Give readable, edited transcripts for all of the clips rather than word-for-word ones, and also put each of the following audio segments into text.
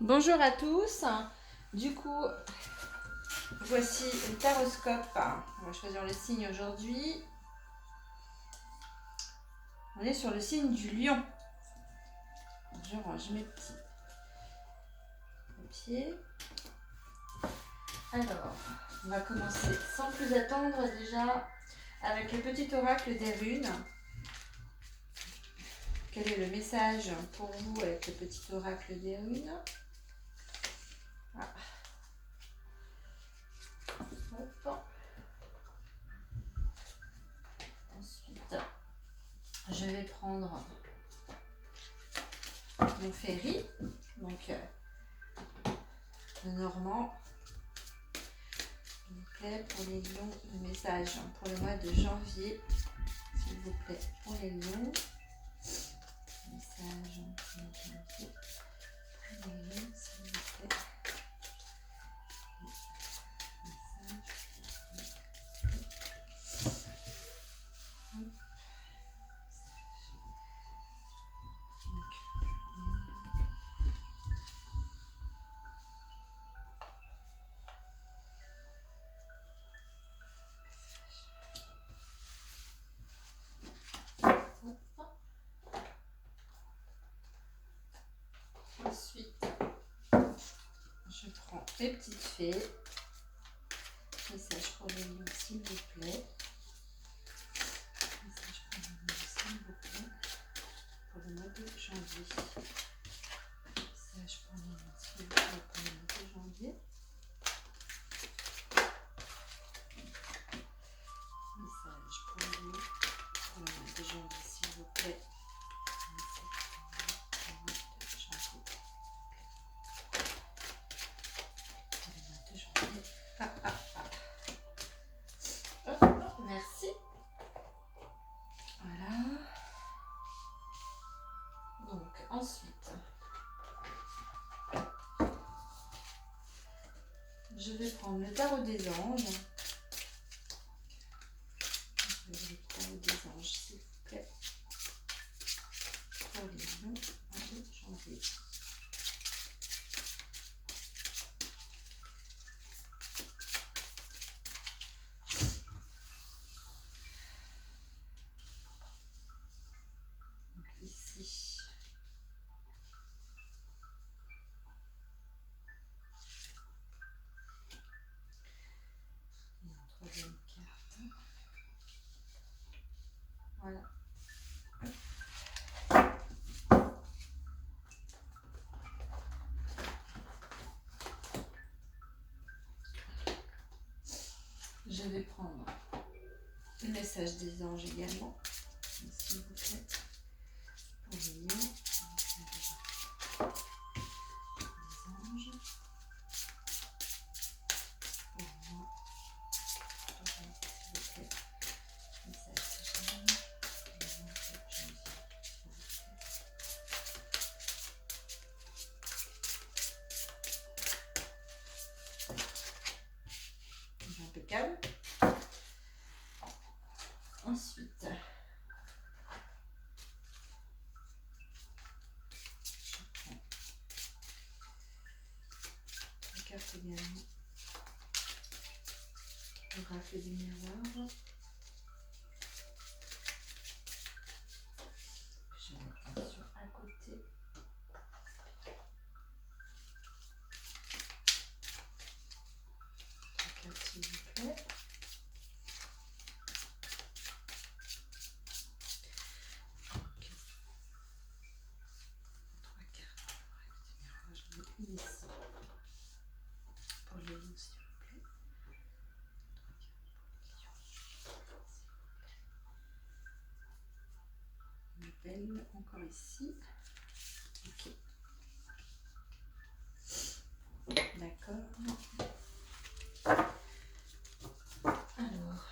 Bonjour à tous. Du coup, voici le taroscope. On va choisir le signe aujourd'hui. On est sur le signe du lion. Je range mes petits papiers. Alors, on va commencer sans plus attendre déjà avec le petit oracle des runes. Quel est le message pour vous avec le petit oracle des runes? Hop. Ensuite, je vais prendre mon ferry, donc le normand. S'il vous plaît, pour les lions, le message pour le mois de janvier, s'il vous plaît, pour les lions. Message pour le mois de janvier, pour les lions, s'il vous plaît. Ensuite, je prends les petites fées. Message pour les lions, s'il vous plaît. Message pour les lions, s'il vous plaît. Pour le mois de janvier. Message pour les lions, s'il vous plaît, pour le mois de janvier. Message pour les lions, pour le mois de janvier, s'il vous plaît. Merci. Voilà. Donc ensuite, je vais prendre le tarot des anges. Le tarot des anges, s'il vous plaît. Pour les lions, de janvier. Ici. Et une troisième carte. Voilà. Je vais prendre le message des anges également, s'il vous plaît. Pour les lions. Impeccable. Ensuite, je prends la carte également. Oracle des miroirs. Je vais mettre sur à côté. La carte, s'il vous plaît. Ici, pour les lions, s'il vous plaît. On appelle encore ici. Ok. D'accord. Alors,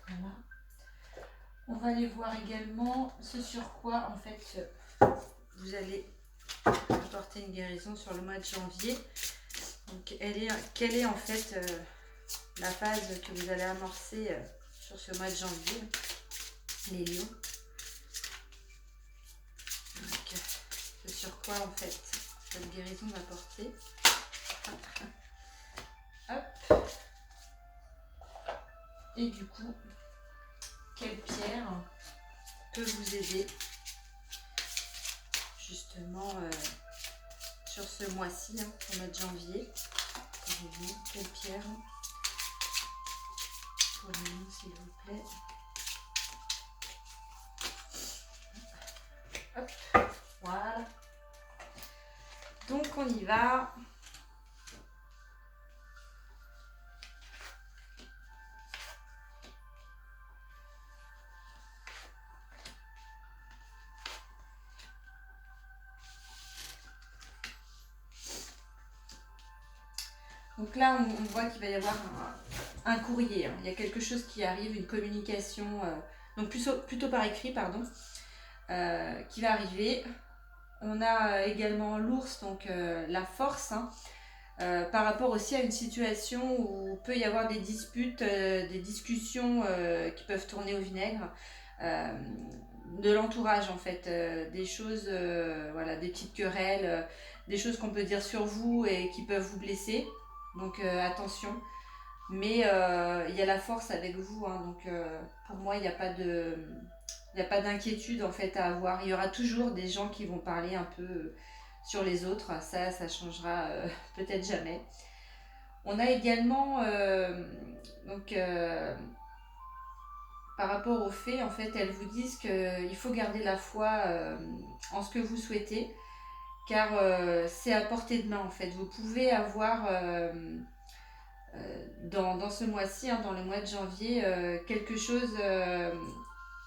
voilà. On va aller voir également ce sur quoi, en fait, vous allez apporter une guérison sur le mois de janvier. Donc, quelle est en fait la phase que vous allez amorcer sur ce mois de janvier, les lions. Donc, ce sur quoi en fait cette guérison va porter. Hop. Et du coup, quelle pierre peut vous aider justement sur ce mois-ci, au mois de janvier? Pour vous, quelle pierre pour nous, s'il vous plaît? Hop, voilà. Donc on y va. Donc là, on voit qu'il va y avoir un courrier. Il y a quelque chose qui arrive, une communication, donc plutôt par écrit, pardon, qui va arriver. On a également l'ours, donc la force, par rapport aussi à une situation où peut y avoir des disputes, des discussions qui peuvent tourner au vinaigre. De l'entourage en fait, des choses, voilà, des petites querelles, des choses qu'on peut dire sur vous et qui peuvent vous blesser. Donc attention, mais il y a la force avec vous, donc pour moi il n'y a pas d'inquiétude en fait à avoir. Il y aura toujours des gens qui vont parler un peu sur les autres, ça changera peut-être jamais. On a également donc par rapport aux fées, en fait elles vous disent qu'il faut garder la foi en ce que vous souhaitez, car c'est à portée de main en fait. Vous pouvez avoir dans ce mois-ci, dans le mois de janvier, quelque chose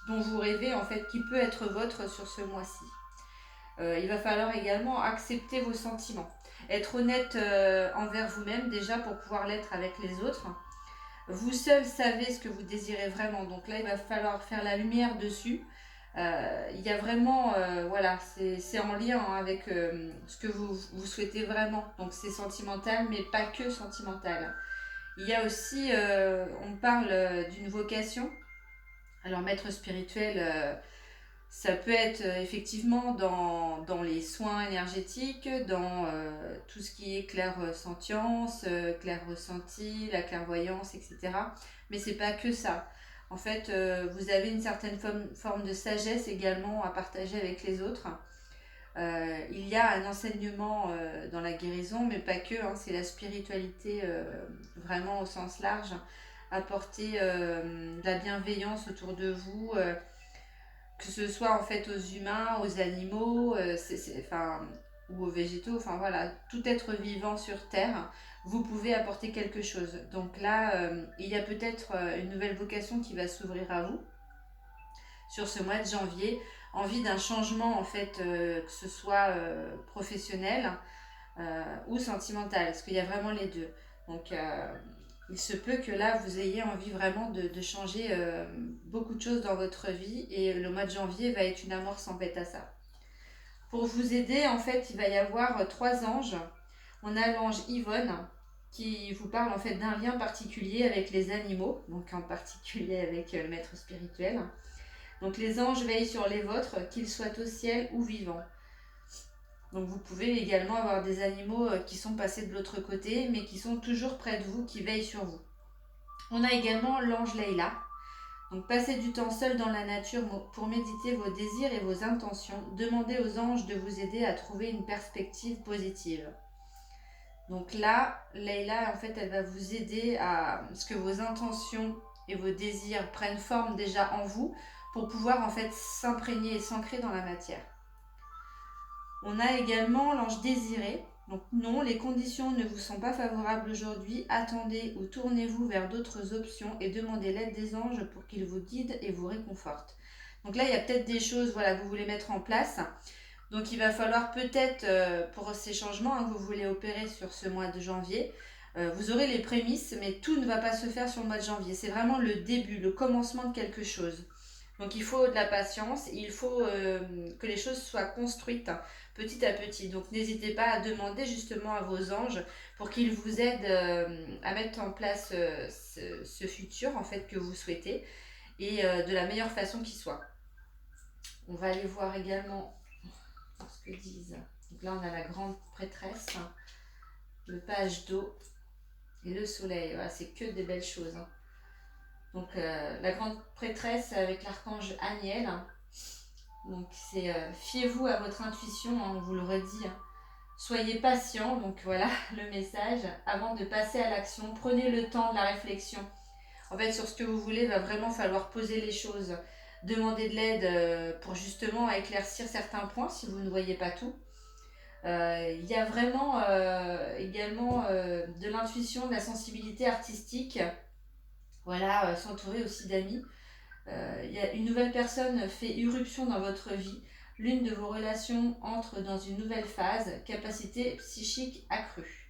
dont vous rêvez en fait qui peut être votre sur ce mois-ci. Il va falloir également accepter vos sentiments, être honnête envers vous-même déjà pour pouvoir l'être avec les autres. Vous seul savez ce que vous désirez vraiment, donc là il va falloir faire la lumière dessus. Il y a vraiment, voilà, c'est en lien avec ce que vous souhaitez vraiment, donc c'est sentimental mais pas que sentimental. Il y a aussi, on parle d'une vocation. Alors maître spirituel, ça peut être effectivement dans les soins énergétiques, dans tout ce qui est clair-sentience, clair-ressenti, la clairvoyance, etc. Mais c'est pas que ça. En fait, vous avez une certaine forme de sagesse également à partager avec les autres. Il y a un enseignement dans la guérison, mais pas que, c'est la spiritualité vraiment au sens large, apporter de la bienveillance autour de vous, que ce soit en fait aux humains, aux animaux, ou aux végétaux, enfin voilà, tout être vivant sur Terre, vous pouvez apporter quelque chose. Donc là, il y a peut-être une nouvelle vocation qui va s'ouvrir à vous sur ce mois de janvier, envie d'un changement en fait, que ce soit professionnel ou sentimental, parce qu'il y a vraiment les deux. Donc il se peut que là vous ayez envie vraiment de changer beaucoup de choses dans votre vie, et le mois de janvier va être une amorce en fait à ça. Pour vous aider en fait, il va y avoir 3 anges. On a l'ange Yvonne qui vous parle en fait d'un lien particulier avec les animaux, donc en particulier avec le maître spirituel. Donc les anges veillent sur les vôtres, qu'ils soient au ciel ou vivants. Donc vous pouvez également avoir des animaux qui sont passés de l'autre côté, mais qui sont toujours près de vous, qui veillent sur vous. On a également l'ange Leïla. Donc passez du temps seul dans la nature pour méditer vos désirs et vos intentions. Demandez aux anges de vous aider à trouver une perspective positive. Donc là, Leïla, en fait, elle va vous aider à ce que vos intentions et vos désirs prennent forme déjà en vous, pour pouvoir en fait s'imprégner et s'ancrer dans la matière. On a également l'ange désiré. Donc non, les conditions ne vous sont pas favorables aujourd'hui. Attendez ou tournez-vous vers d'autres options et demandez l'aide des anges pour qu'ils vous guident et vous réconfortent. Donc là, il y a peut-être des choses que vous voulez mettre en place. Donc il va falloir peut-être, pour ces changements que vous voulez opérer sur ce mois de janvier, vous aurez les prémices, mais tout ne va pas se faire sur le mois de janvier. C'est vraiment le début, le commencement de quelque chose. Donc il faut de la patience, il faut que les choses soient construites petit à petit. Donc n'hésitez pas à demander justement à vos anges pour qu'ils vous aident à mettre en place ce futur en fait que vous souhaitez, et de la meilleure façon qui soit. On va aller voir également ce que disent Donc là, on a la grande prêtresse, hein, le page d'eau et le soleil. Voilà, c'est que des belles choses. Hein. Donc la grande prêtresse avec l'archange Aniel. Hein. Donc c'est fiez-vous à votre intuition, hein, on vous le redit. Hein. Soyez patient, donc voilà le message. Avant de passer à l'action, prenez le temps de la réflexion. En fait, sur ce que vous voulez, il va vraiment falloir poser les choses. Demander de l'aide pour justement éclaircir certains points si vous ne voyez pas tout. Il y a vraiment également de l'intuition, de la sensibilité artistique. Voilà, s'entourer aussi d'amis. Il y a une nouvelle personne fait irruption dans votre vie. L'une de vos relations entre dans une nouvelle phase, capacité psychique accrue.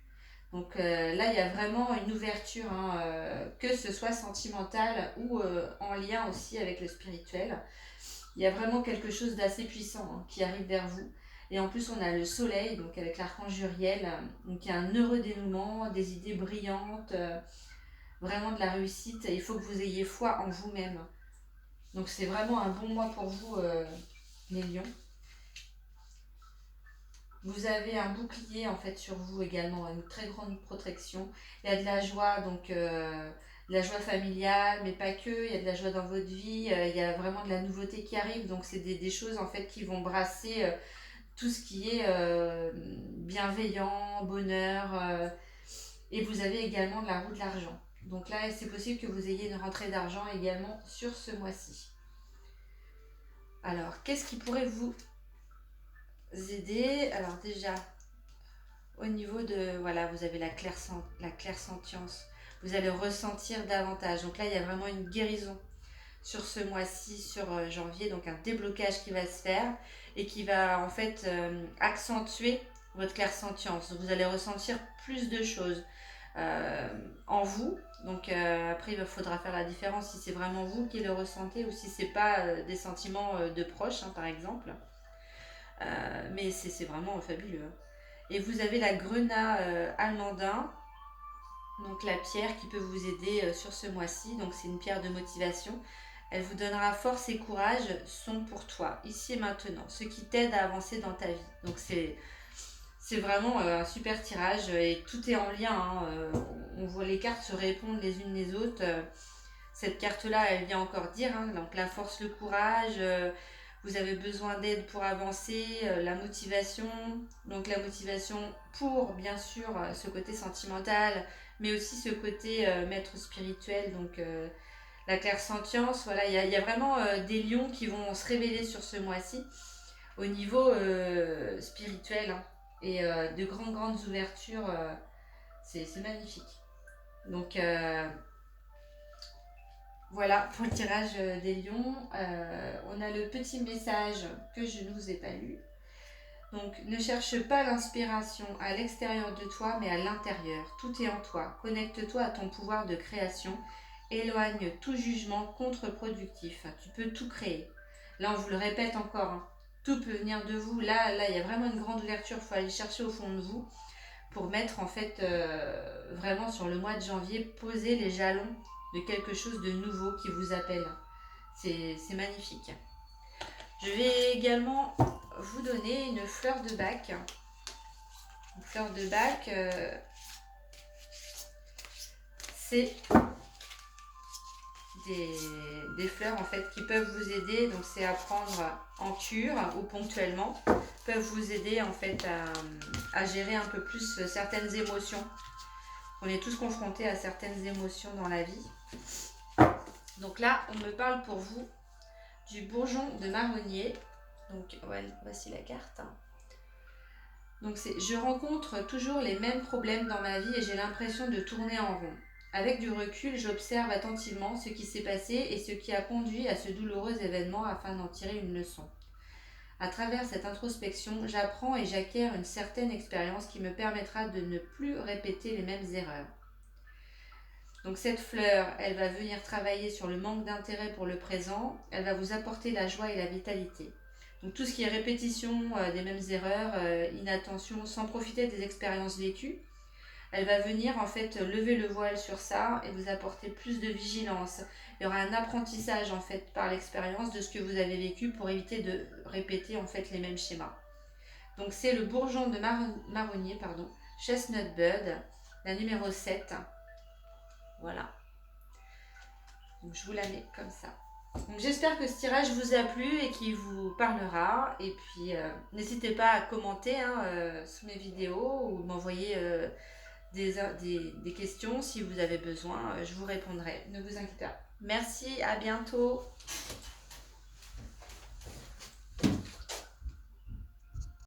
Donc là, il y a vraiment une ouverture, hein, que ce soit sentimentale ou en lien aussi avec le spirituel. Il y a vraiment quelque chose d'assez puissant, hein, qui arrive vers vous. Et en plus, on a le soleil, donc avec l'archange Uriel, donc il y a un heureux dénouement, des idées brillantes, vraiment de la réussite. Et il faut que vous ayez foi en vous-même. Donc c'est vraiment un bon mois pour vous, les lions. Vous avez un bouclier en fait sur vous également, une très grande protection. Il y a de la joie, donc de la joie familiale, mais pas que. Il y a de la joie dans votre vie. Il y a vraiment de la nouveauté qui arrive. Donc c'est des choses en fait qui vont brasser tout ce qui est bienveillant, bonheur. Et vous avez également de la roue de l'argent. Donc là, c'est possible que vous ayez une rentrée d'argent également sur ce mois-ci. Alors, qu'est-ce qui pourrait vous aider? Alors déjà, au niveau de, voilà, vous avez la clairsentience. Vous allez ressentir davantage. Donc là, il y a vraiment une guérison sur ce mois-ci, sur janvier. Donc un déblocage qui va se faire et qui va en fait accentuer votre clairsentience. Vous allez ressentir plus de choses en vous. Donc après, il faudra faire la différence si c'est vraiment vous qui le ressentez ou si c'est pas des sentiments de proches, hein, par exemple. Mais c'est vraiment fabuleux. Et vous avez la grenat almandin, donc la pierre qui peut vous aider sur ce mois-ci. Donc c'est une pierre de motivation. Elle vous donnera force et courage, sont pour toi, ici et maintenant, ce qui t'aide à avancer dans ta vie. Donc c'est vraiment un super tirage et tout est en lien. Hein. On voit les cartes se répondre les unes les autres. Cette carte-là, elle vient encore dire, hein, donc la force, le courage, vous avez besoin d'aide pour avancer, la motivation, donc la motivation pour bien sûr ce côté sentimental, mais aussi ce côté maître spirituel, donc la clairsentience. Voilà, il y a vraiment des lions qui vont se révéler sur ce mois-ci au niveau spirituel, hein, et de grandes ouvertures, c'est magnifique. Donc voilà pour le tirage des lions. On a le petit message que je ne vous ai pas lu. Donc, ne cherche pas l'inspiration à l'extérieur de toi, mais à l'intérieur. Tout est en toi. Connecte-toi à ton pouvoir de création. Éloigne tout jugement contre-productif. Tu peux tout créer. Là, on vous le répète encore. Hein. Tout peut venir de vous. Là, il y a vraiment une grande ouverture. Il faut aller chercher au fond de vous pour mettre en fait vraiment sur le mois de janvier, poser les jalons de quelque chose de nouveau qui vous appelle. C'est magnifique. Je vais également vous donner une fleur de bac. Une fleur de bac, c'est des fleurs en fait qui peuvent vous aider. Donc c'est à prendre en cure ou ponctuellement. Peuvent vous aider en fait à gérer un peu plus certaines émotions. On est tous confrontés à certaines émotions dans la vie. Donc là, on me parle pour vous du bourgeon de marronnier. Donc ouais, voici la carte. Donc c'est: je rencontre toujours les mêmes problèmes dans ma vie et j'ai l'impression de tourner en rond. Avec du recul, j'observe attentivement ce qui s'est passé et ce qui a conduit à ce douloureux événement afin d'en tirer une leçon. À travers cette introspection, j'apprends et j'acquiers une certaine expérience qui me permettra de ne plus répéter les mêmes erreurs. Donc cette fleur, elle va venir travailler sur le manque d'intérêt pour le présent, elle va vous apporter la joie et la vitalité. Donc tout ce qui est répétition des mêmes erreurs, inattention, sans profiter des expériences vécues, elle va venir en fait lever le voile sur ça et vous apporter plus de vigilance. Il y aura un apprentissage en fait par l'expérience de ce que vous avez vécu pour éviter de répéter en fait les mêmes schémas. Donc c'est le bourgeon de marronnier, pardon, Chestnut Bud, la numéro 7. Voilà. Donc je vous la mets comme ça. Donc j'espère que ce tirage vous a plu et qu'il vous parlera. Et puis n'hésitez pas à commenter sous mes vidéos ou m'envoyer des questions si vous avez besoin. Je vous répondrai. Ne vous inquiétez pas. Merci, à bientôt.